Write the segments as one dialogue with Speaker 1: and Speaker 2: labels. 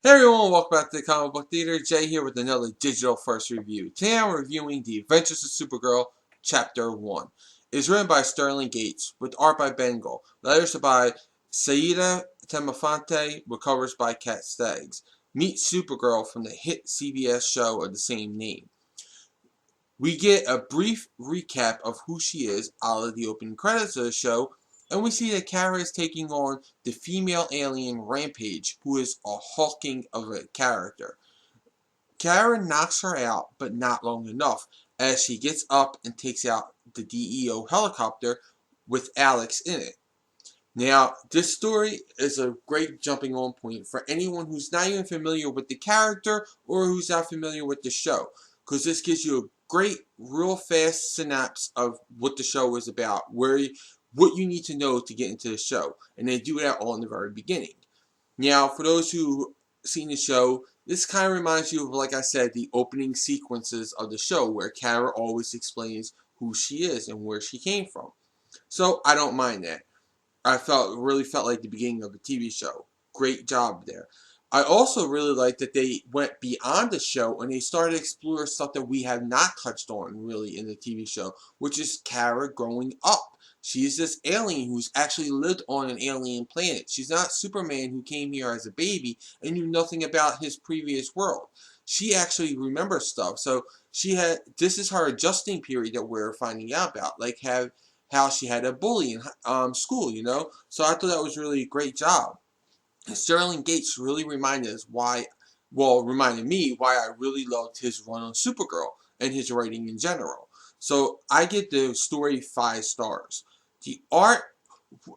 Speaker 1: Hey everyone, welcome back to the Comic Book Theater. Jay here with another digital first review. Today I'm reviewing The Adventures of Supergirl, Chapter 1. It is written by Sterling Gates, with art by Bengal. Letters are by Saida, Temofonte, with covers by Staggs. Meet Supergirl from the hit CBS show of the same name. We get a brief recap of who she is out of the opening credits of the show, and we see that Kara is taking on the female alien Rampage, who is a hulking of a character. Kara knocks her out, but not long enough, as she gets up and takes out the DEO helicopter with Alex in it. Now, this story is a great jumping on point for anyone who's not even familiar with the character or who's not familiar with the show, because this gives you a great, real fast synopsis of what the show is about, what you need to know to get into the show, and they do that all in the very beginning. Now, for those who seen the show, this kind of reminds you of, like I said, the opening sequences of the show, where Kara always explains who she is and where she came from. So I don't mind that. I really felt like the beginning of a TV show. Great job there. I also really like that they went beyond the show and they started to explore stuff that we have not touched on really in the TV show, which is Kara growing up. She's this alien who's actually lived on an alien planet. She's not Superman, who came here as a baby and knew nothing about his previous world. She actually remembers stuff. So this is her adjusting period that we're finding out about, like how she had a bully in school, you know. So I thought that was really a great job. And Sterling Gates really reminded me why I really loved his run on Supergirl and his writing in general. So I give the story 5 stars. The art,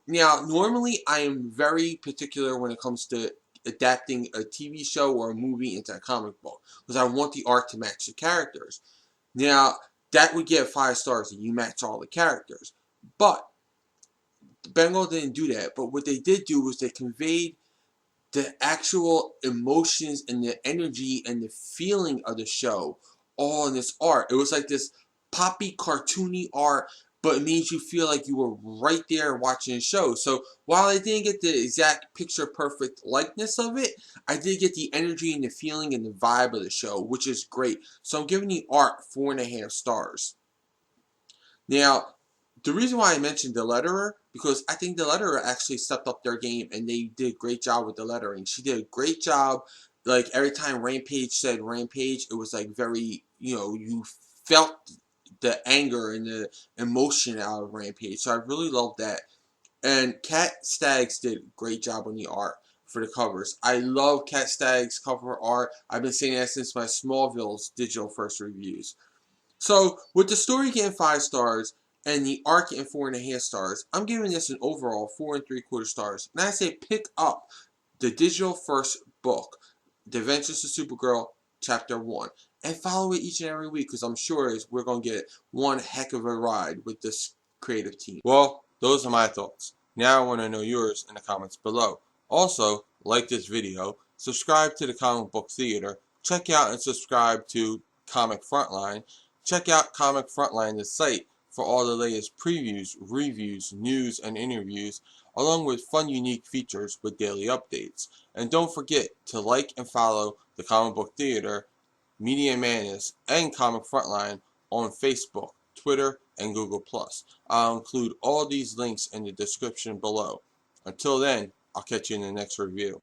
Speaker 1: now normally I am very particular when it comes to adapting a TV show or a movie into a comic book, because I want the art to match the characters. Now, that would get 5 stars if you match all the characters. But Bengal didn't do that. But what they did do was they conveyed the actual emotions and the energy and the feeling of the show all in this art. It was like this poppy, cartoony art, but it made you feel like you were right there watching the show. So while I didn't get the exact picture-perfect likeness of it, I did get the energy and the feeling and the vibe of the show, which is great. So I'm giving the art 4.5 stars. Now, the reason why I mentioned the letterer, because I think the letterer actually stepped up their game and they did a great job with the lettering. She did a great job. Like, every time Rampage said Rampage, it was like very, you felt the anger and the emotion out of Rampage. So I really loved that. And Staggs did a great job on the art for the covers. I love Staggs' cover art. I've been saying that since my Smallville's digital first reviews. So, with the story getting 5 stars and the art getting 4.5 stars, I'm giving this an overall 4.75 stars. And I say pick up the digital first book, The Adventures of Supergirl, Chapter 1, and follow it each and every week, because I'm sure we're going to get one heck of a ride with this creative team. Well, those are my thoughts. Now I want to know yours in the comments below. Also, like this video, subscribe to the Comic Book Theater, check out and subscribe to Comic Frontline. Check out Comic Frontline, the site, for all the latest previews, reviews, news, and interviews, along with fun, unique features with daily updates. And don't forget to like and follow the Comic Book Theater, Media Madness, and Comic Frontline on Facebook, Twitter, and Google+. I'll include all these links in the description below. Until then, I'll catch you in the next review.